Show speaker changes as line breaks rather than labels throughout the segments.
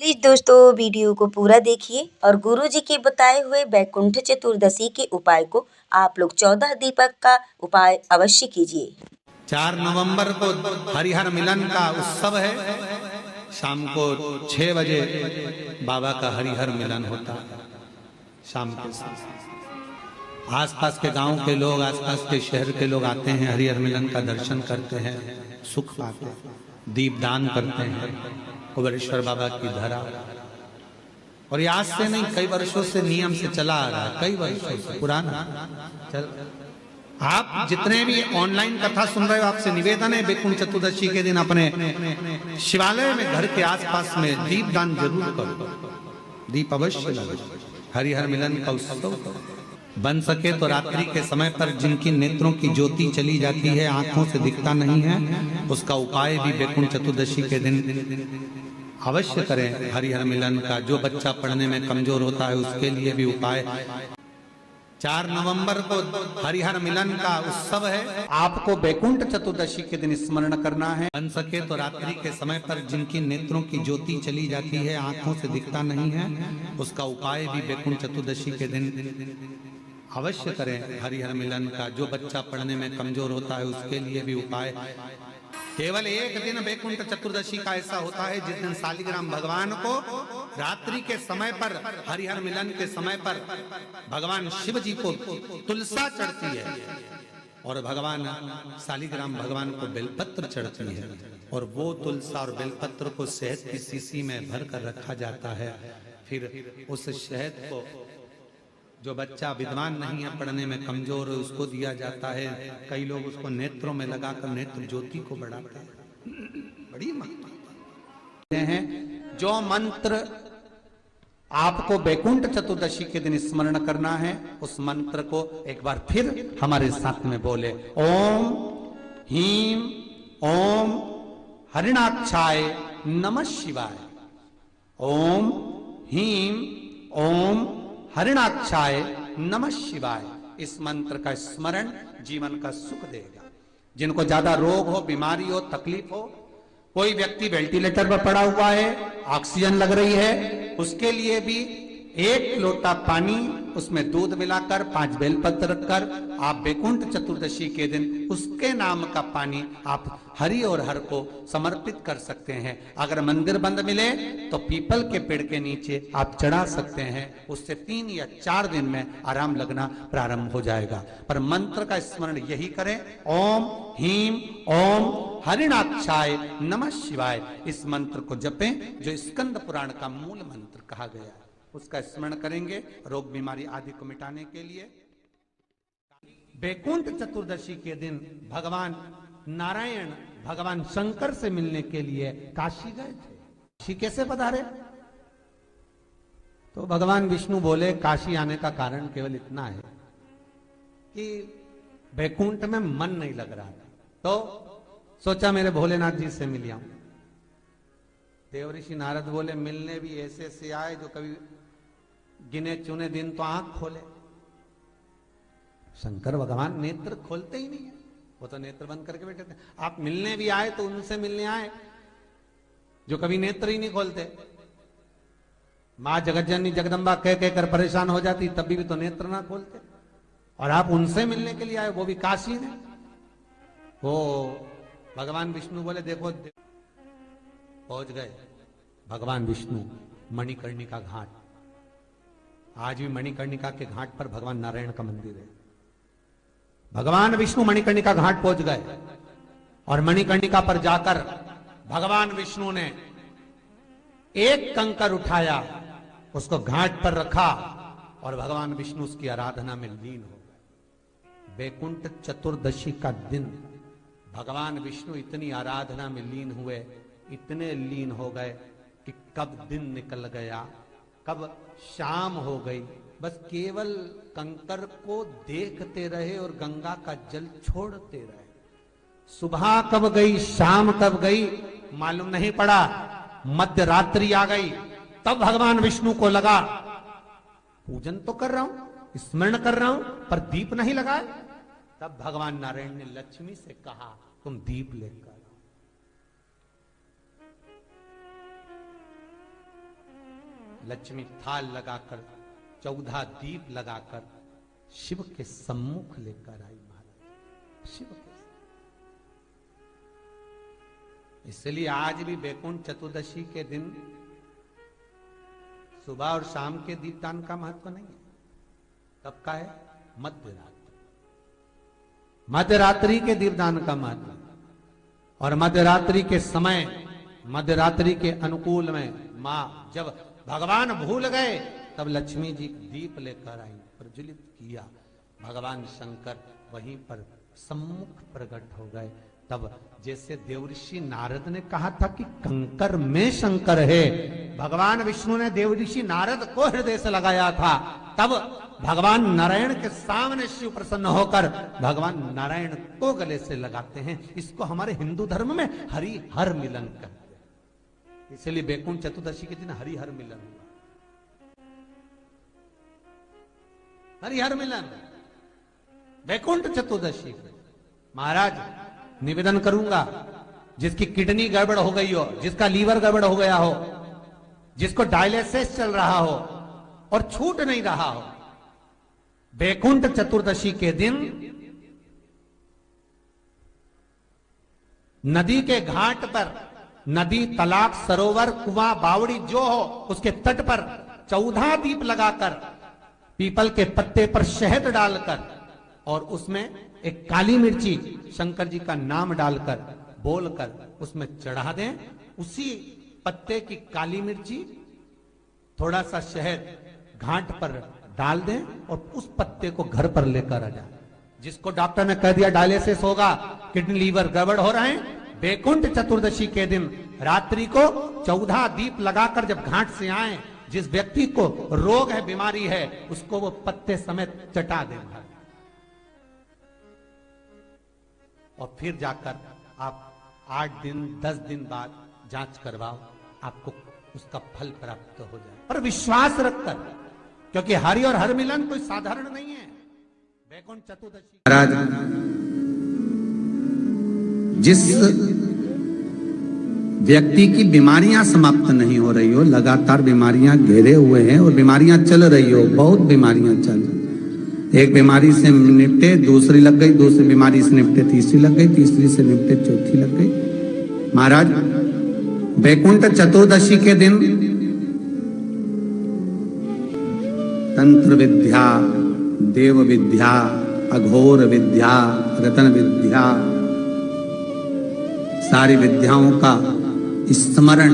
Please दोस्तों video को पूरा देखिए और गुरु जी के बताए हुए वैकुंठ चतुर्दशी के उपाय को आप लोग 14 दीपक का उपाय अवश्य कीजिए।
4 नवंबर को हरिहर मिलन का उत्सव है। शाम को 6 बजे बाबा का हरिहर मिलन होता है। शाम के आसपास के गांव के लोग, आसपास के शहर के लोग आते हैं, हरिहर मिलन का दर्शन करते हैं, सुख पाते हैं, दीपदान करते हैं कुबेरेश्वर बाबा की धरा। और ये आज से नहीं, कई वर्षों से नियम से चला आ रहा है, कई वर्षों से पुराना चल। आप जितने भी ऑनलाइन कथा सुन रहे हो, आपसे निवेदन है वैकुंठ चतुर्दशी के दिन अपने शिवालय में, घर के आसपास में दीपदान जरूर करो, दीप अवश्य लगाओ। हरिहर मिलन का उत्सव बन सके तो रात्रि के समय पर जिनकी नेत्रों की ज्योति चली जाती है, आंखों से दिखता नहीं है, उसका उपाय भी वैकुंठ चतुर्दशी के दिन अवश्य करें हरिहर मिलन का। जो बच्चा पढ़ने में कमजोर होता है उसके लिए भी उपाय। 4 नवंबर को हरिहर मिलन का उत्सव है। आपको वैकुंठ चतुर्दशी के दिन स्मरण करना है। बन सके तो रात्रि के समय पर जिनकी नेत्रों की ज्योति चली जाती है, आंखों से दिखता नहीं है, उसका उपाय भी वैकुंठ चतुर्दशी के दिन अवश्य करें हरिहर मिलन का। जो बच्चा पढ़ने में कमजोर होता है उसके लिए भी उपाय। केवल एक दिन वैकुंठ चतुर्दशी का ऐसा होता है जिस दिन शालिग्राम भगवान को रात्रि के समय पर, हरिहर मिलन के समय पर भगवान शिव जी को तुलसा चढ़ती है और भगवान शालिग्राम भगवान को बेलपत्र चढ़ती है, और वो तुलसा और बेलपत्र को शहद की शीशी में भर कर रखा जाता है। फिर उस शहद को जो बच्चा विद्वान नहीं है, पढ़ने में कमजोर है, उसको दिया जाता है। कई लोग उसको नेत्रों में लगाकर नेत्र ज्योति को बढ़ाते हैं। बड़ी महत्व है। जो मंत्र आपको वैकुंठ चतुर्दशी के दिन स्मरण करना है, उस मंत्र को एक बार फिर हमारे साथ में बोले। ओम हीम ओम हरिणाक्षाय नमः शिवाय। ओम हीम ओम हरिणाक्षाय नमः शिवाय। इस मंत्र का स्मरण जीवन का सुख देगा। जिनको ज्यादा रोग हो, बीमारी हो, तकलीफ हो, कोई व्यक्ति वेंटिलेटर पर पड़ा हुआ है, ऑक्सीजन लग रही है, उसके लिए भी 1 लोटा पानी, उसमें दूध मिलाकर 5 बेलपत्र रखकर आप वैकुंठ चतुर्दशी के दिन उसके नाम का पानी आप हरि और हर को समर्पित कर सकते हैं। अगर मंदिर बंद मिले तो पीपल के पेड़ के नीचे आप चढ़ा सकते हैं। उससे 3 या 4 दिन में आराम लगना प्रारंभ हो जाएगा। पर मंत्र का स्मरण यही करें, ओम हीम ओम हरिणाक्षाय नमः शिवाय। इस मंत्र को जपें जो स्कंद पुराण का मूल मंत्र कहा गया है, उसका स्मरण करेंगे रोग बीमारी आदि को मिटाने के लिए। वैकुंठ चतुर्दशी के दिन भगवान नारायण भगवान शंकर से मिलने के लिए काशी गए थे। काशी कैसे पधारे? तो भगवान विष्णु बोले काशी आने का कारण केवल इतना है कि वैकुंठ में मन नहीं लग रहा था, तो सोचा मेरे भोलेनाथ जी से मिल आऊं। देवऋषि नारद बोले मिलने भी ऐसे ऐसे आए जो कभी गिने चुने दिन तो आंख खोले। शंकर भगवान नेत्र खोलते ही नहीं है, वो तो नेत्र बंद करके बैठे थे। आप मिलने भी आए तो उनसे मिलने आए जो कभी नेत्र ही नहीं खोलते। मां जगज्जननी जगदम्बा कह कहकर परेशान हो जाती, तभी भी तो नेत्र ना खोलते, और आप उनसे मिलने के लिए आए, वो भी काशी में। वो भगवान विष्णु बोले देखो, पहुंच गए भगवान विष्णु मणिकर्णिका घाट। आज भी मणिकर्णिका के घाट पर भगवान नारायण का मंदिर है। भगवान विष्णु मणिकर्णिका घाट पहुंच गए और मणिकर्णिका पर जाकर भगवान विष्णु ने एक कंकर उठाया, उसको घाट पर रखा और भगवान विष्णु उसकी आराधना में लीन हो गए। वैकुंठ चतुर्दशी का दिन भगवान विष्णु इतनी आराधना में लीन हुए, इतने लीन हो गए कि कब दिन निकल गया, कब शाम हो गई, बस केवल कंकर को देखते रहे और गंगा का जल छोड़ते रहे। सुबह कब गई, शाम कब गई, मालूम नहीं पड़ा। मध्य रात्रि आ गई, तब भगवान विष्णु को लगा पूजन तो कर रहा हूं, स्मरण कर रहा हूं, पर दीप नहीं लगाए। तब भगवान नारायण ने लक्ष्मी से कहा तुम दीप लेकर। लक्ष्मी थाल लगाकर 14 दीप लगाकर शिव के सम्मुख लेकर आई महाराज, शिव के। इसलिए आज भी वैकुंठ चतुर्दशी के दिन सुबह और शाम के दीपदान का महत्व नहीं है। कब का है? मध्यरात्रि, मध्यरात्रि के दीपदान का महत्व। और मध्यरात्रि के समय, मध्यरात्रि के अनुकूल में मां जब भगवान भूल गए तब लक्ष्मी जी दीप लेकर आई, प्रज्वलित किया। भगवान शंकर वहीं पर सम्मुख प्रकट हो गए। तब जैसे देवऋषि नारद ने कहा था कि कंकर में शंकर है, भगवान विष्णु ने देवऋषि नारद को हृदय से लगाया था। तब भगवान नारायण के सामने शिव प्रसन्न होकर भगवान नारायण को गले से लगाते हैं। इसको हमारे हिंदू धर्म में हरिहर मिलन कहते हैं। इसलिए वैकुंठ चतुर्दशी के दिन हरिहर मिलन हुआ, हरिहर मिलन वैकुंठ चतुर्दशी। महाराज निवेदन करूंगा, जिसकी किडनी गड़बड़ हो गई हो, जिसका लीवर गड़बड़ हो गया हो, जिसको डायलिसिस चल रहा हो और छूट नहीं रहा हो, वैकुंठ चतुर्दशी के दिन नदी के घाट पर, नदी, तालाब, सरोवर, कुआं, बावड़ी जो हो, उसके तट पर 14 दीप लगाकर, पीपल के पत्ते पर शहद डालकर और उसमें एक काली मिर्ची शंकर जी का नाम डालकर बोलकर उसमें चढ़ा दें। उसी पत्ते की काली मिर्ची, थोड़ा सा शहद घाट पर डाल दें और उस पत्ते को घर पर लेकर आ जाए। जिसको डॉक्टर ने कह दिया डायलिसिस होगा, किडनी लीवर गड़बड़ हो रहे हैं, वैकुंठ चतुर्दशी के दिन रात्रि को 14 दीप लगाकर जब घाट से आए, जिस व्यक्ति को रोग है, बीमारी है, उसको वो पत्ते समेत चटा दे और फिर जाकर आप 8 दिन 10 दिन बाद जांच करवाओ, आपको उसका फल प्राप्त हो जाए। पर विश्वास रखकर, क्योंकि हरि और हर मिलन कोई साधारण नहीं है। वैकुंठ चतुर्दशी
महाराज, जिस व्यक्ति की बीमारियां समाप्त नहीं हो रही हो, लगातार बीमारियां घेरे हुए हैं और बीमारियां चल रही हो, बहुत बीमारियां चल रही, एक बीमारी से निपटे, दूसरी लग गई, दूसरी बीमारी से निपटे, तीसरी लग गई, तीसरी से निपटे, चौथी लग गई। महाराज, वैकुंठ चतुर्दशी के दिन तंत्र विद्या, देव विद्या, अघोर विद्या, रतन विद्या, सारी विद्याओं का स्मरण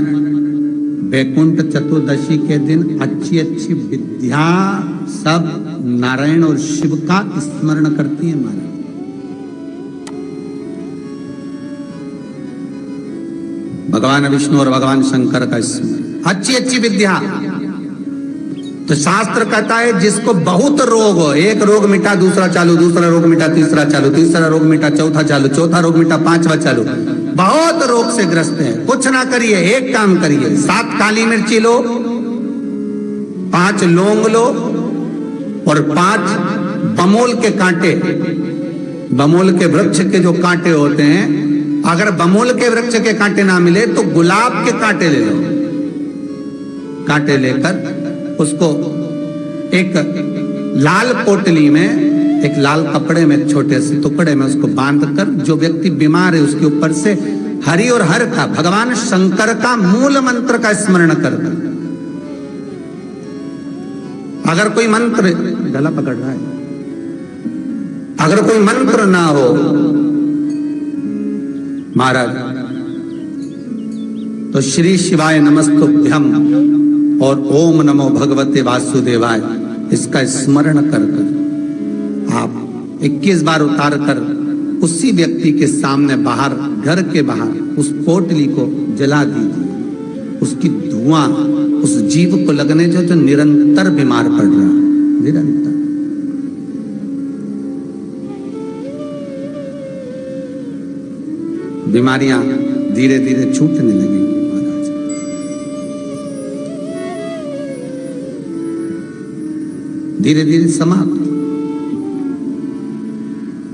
वैकुंठ चतुर्दशी के दिन अच्छी अच्छी विद्या सब नारायण और शिव का स्मरण करती है। महाराज, भगवान विष्णु और भगवान शंकर का स्मरण, अच्छी अच्छी विद्या। तो शास्त्र कहता है जिसको बहुत रोग हो, एक रोग मिटा दूसरा चालू, दूसरा रोग मिटा तीसरा चालू, तीसरा रोग मिटा चौथा चालू, चौथा रोग मिटा पांचवा चालू, बहुत रोग से ग्रस्त है। कुछ ना करिए, एक काम करिए, 7 काली मिर्ची लो, 5 लौंग लो और 5 बमोल के कांटे, बमोल के वृक्ष के जो कांटे होते हैं, अगर बमोल के वृक्ष के कांटे ना मिले तो गुलाब के कांटे ले लो। कांटे लेकर उसको एक लाल पोटली में, एक लाल कपड़े में, छोटे से टुकड़े में उसको बांधकर, जो व्यक्ति बीमार है उसके ऊपर से हरि और हर का, भगवान शंकर का मूल मंत्र का स्मरण करकर, अगर कोई मंत्र, गला पकड़ रहा है, अगर कोई मंत्र ना हो महाराज, तो श्री शिवाय नमस्तुभ्यम और ओम नमो भगवते वासुदेवाय, इसका स्मरण कर कर आप 21 बार उतार कर उसी व्यक्ति के सामने बाहर, घर के बाहर उस पोटली को जला दीजिए। उसकी धुआं उस जीव को लगने जो निरंतर बीमार पड़ रहा है, निरंतर। बीमारियां धीरे धीरे छूटने लगेंगी महाराज। धीरे धीरे समाप्त।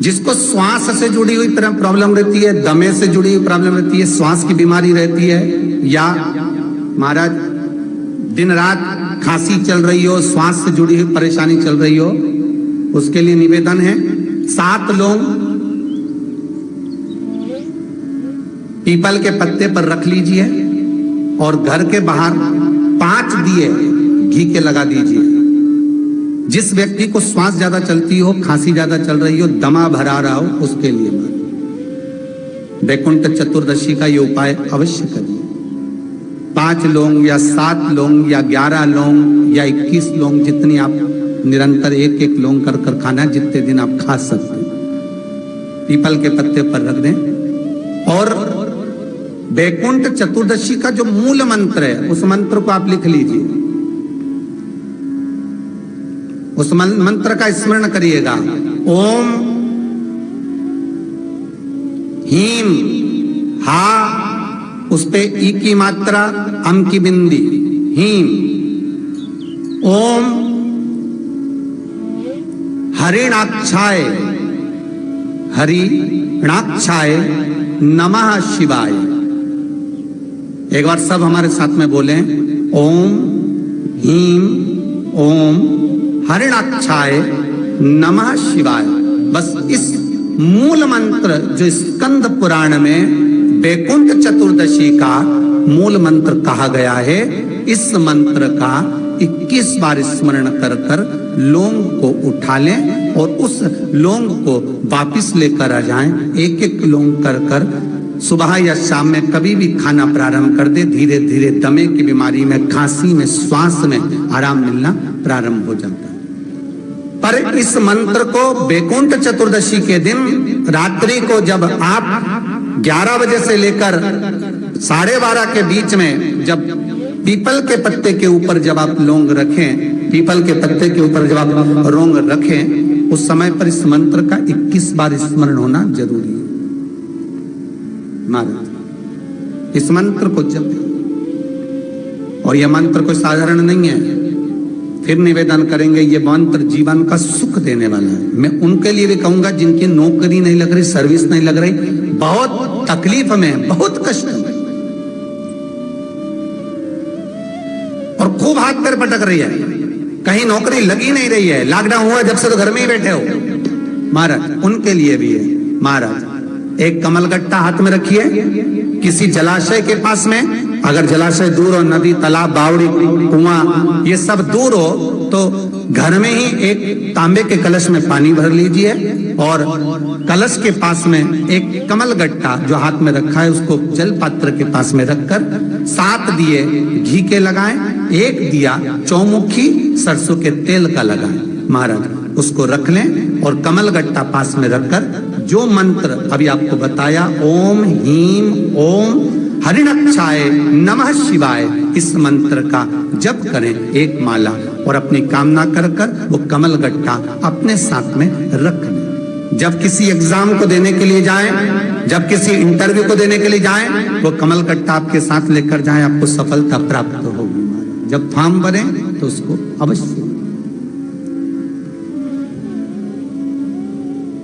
जिसको श्वास से जुड़ी हुई प्रॉब्लम रहती है, दमे से जुड़ी हुई प्रॉब्लम रहती है, श्वास की बीमारी रहती है, या महाराज दिन रात खांसी चल रही हो, श्वास से जुड़ी हुई परेशानी चल रही हो, उसके लिए निवेदन है 7 लौंग पीपल के पत्ते पर रख लीजिए और घर के बाहर 5 दिए घी के लगा दीजिए। जिस व्यक्ति को श्वास ज्यादा चलती हो, खांसी ज्यादा चल रही हो, दमा भरा रहा हो, उसके लिए वैकुंठ चतुर्दशी का ये उपाय अवश्य करिए। 5 लौंग या 7 लौंग या 11 लौंग या 21 लौंग, जितनी आप निरंतर एक एक लौंग कर कर खाना, जितने दिन आप खा सकते हैं, पीपल के पत्ते पर रख दें। और वैकुंठ चतुर्दशी का जो मूल मंत्र है, उस मंत्र को आप लिख लीजिए, उस मंत्र का स्मरण करिएगा। ओम हीम हा, उस पे ई की मात्रा, अम की बिंदी, हीम। ओम हरिणाक्षाय, हरिणाक्षाय नमः शिवाय। एक बार सब हमारे साथ में बोले, ओम हीम ओम हरिणाक्षाय नमः शिवाय। बस इस मूल मंत्र जो स्कंद पुराण में वैकुंठ चतुर्दशी का मूल मंत्र कहा गया है, इस मंत्र का 21 बार स्मरण कर कर लौंग को उठा लें और उस लौंग को वापिस लेकर आ जाएं। एक एक लौंग कर कर सुबह या शाम में कभी भी खाना प्रारंभ कर दे, धीरे धीरे दमे की बीमारी में, खांसी में, श्वास में आराम मिलना प्रारंभ हो जाता है। पर इस मंत्र को वैकुंठ चतुर्दशी के दिन रात्रि को जब आप 11 बजे से लेकर 12:30 के बीच में, जब पीपल के पत्ते के ऊपर जब आप लौंग रखें, पीपल के पत्ते के ऊपर जब आप लौंग रखें, उस समय पर इस मंत्र का 21 बार स्मरण होना जरूरी है। महाराज इस मंत्र को जपें, और यह मंत्र कोई साधारण नहीं है। फिर निवेदन करेंगे, ये मंत्र जीवन का सुख देने वाला है। मैं उनके लिए भी कहूंगा जिनकी नौकरी नहीं लग रही, सर्विस नहीं लग रही, बहुत तकलीफ में, बहुत कष्ट में, और खूब हाथ पैर पटक रही है, कहीं नौकरी लगी नहीं रही है, लॉकडाउन हुआ जब से तो घर में ही बैठे हो, महाराज उनके लिए भी है। महाराज एक कमलगट्टा हाथ में रखिए, किसी जलाशय के पास में, अगर जलाशय दूर हो, नदी, तालाब, बावड़ी, कुआं ये सब दूर हो, तो घर में ही एक तांबे के कलश में पानी भर लीजिए और कलश के पास में एक कमलगट्टा जो हाथ में रखा है उसको जल पात्र के पास में रखकर 7 दिए घी के लगाएं, 1 दिया चौमुखी सरसों के तेल का लगाएं। महाराज उसको रख लें और कमलगट्टा पास में रखकर जो मंत्र अभी आपको बताया, ओम हीम ओम हरिणाक्षाय नमः शिवाय, इस मंत्र का जप करें 1 माला और अपनी कामना कर कर वो कमलगट्टा अपने साथ में रख लें। जब किसी एग्जाम को देने के लिए जाएं, जब किसी इंटरव्यू को देने के लिए जाएं, वो कमलगट्टा आपके साथ लेकर जाएं, आपको सफलता प्राप्त होगी। जब फॉर्म भरें तो उसको अवश्य,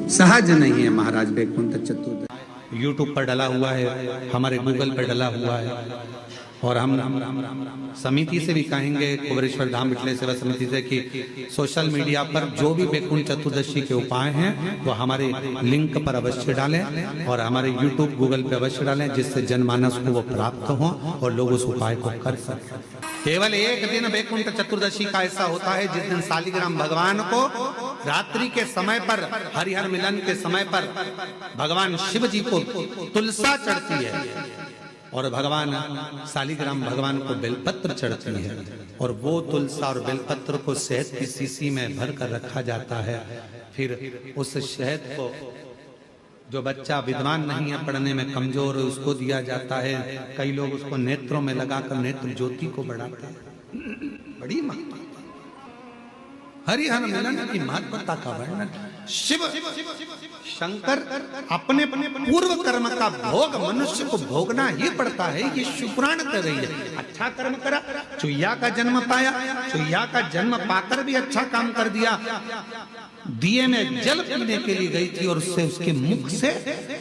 सहज नहीं है महाराज वैकुंठ चतुर्दशी।
यूट्यूब पर डला हुआ है, हमारे गूगल पर डला हुआ है, और हम समिति से भी कहेंगे, कुबेरेश्वर धाम विठले सेवा समिति से, कि सोशल मीडिया पर जो भी वैकुंठ चतुर्दशी के उपाय हैं वो हमारे लिंक पर अवश्य डालें और हमारे यूट्यूब गूगल पे अवश्य डालें, जिससे जनमानस को वो प्राप्त हो और लोग उस उपाय को कर सकें। केवल एक दिन वैकुंठ चतुर्दशी का ऐसा होता है जिस दिन शालिग्राम भगवान को रात्रि के समय पर, हरिहर मिलन के समय पर भगवान शिव जी को तुलसा चढ़ती है और भगवान शालिग्राम भगवान को बेलपत्र चढ़ती है, और वो तुलसा और बेलपत्र को शहद की शीशी में भर कर रखा जाता है। फिर उस शहद को जो बच्चा विद्वान नहीं है, पढ़ने में कमजोर, उसको दिया जाता है। कई लोग उसको नेत्रों में लगाकर नेत्र ज्योति को बढ़ाते हैं। बड़ी महत्व। हरिहर मिलन की महत्वता का वर्णन। शिव शंकर अपने पूर्व कर्म का भोग मनुष्य को भोगना ही पड़ता है। ये शिवपुराण कर रही है। अच्छा कर्म करा, चुईया का जन्म पाया, चुईया का जन्म पाकर भी अच्छा काम कर दिया। दिए में जल पीने के लिए गई थी और उससे उसके मुख से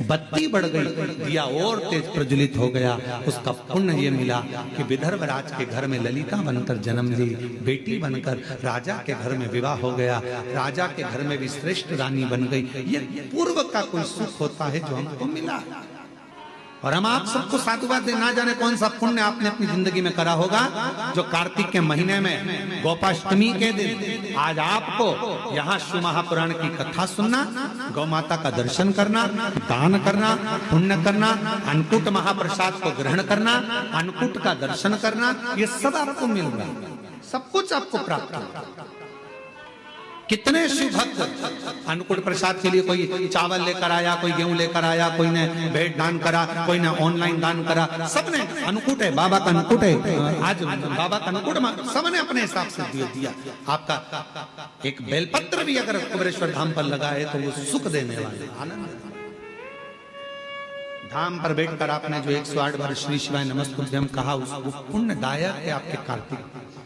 बत्ती बढ़ गई, दिया और तेज प्रज्वलित हो गया। उसका पुण्य ये मिला कि विदर्भ राज के घर में ललिता बनकर जन्म ली, बेटी बनकर राजा के घर में विवाह हो गया, राजा के घर में भी श्रेष्ठ रानी बन गई। ये पूर्व का कोई सुख होता है जो हमको मिला। और हम आप सबको साधुवाद दे, ना जाने कौन सा पुण्य आपने अपनी जिंदगी में करा होगा जो कार्तिक के महीने में गोपाष्टमी के दिन आज आपको यहाँ शिव महापुराण की कथा सुनना, गौ माता का दर्शन करना, दान करना, पुण्य करना, अन्नकूट महाप्रसाद को ग्रहण करना, अन्नकूट का दर्शन करना, ये सब आपको मिल रहा है, सब कुछ आपको प्राप्त होगा। कितने शिव भक्त अन्नकूट प्रसाद के लिए कोई चावल लेकर आया, कोई गेहूं लेकर आया, कोई ने भेंट दान करा, कोई ने ऑनलाइन दान करा, सबने अन्नकूट है, बाबा का अन्नकूट है, आज बाबा का अन्नकूट सबने अपने हिसाब से दे दिया। आपका एक बेलपत्र भी अगर कुबेरेश्वर धाम पर लगा है तो वो सुख देने वाले, आनंद। धाम पर बैठकर आपने जो 108 बार श्री शिवाय नमस्तुभ्यम कहा, उसको पुण्यदायक है आपके कार्तिक।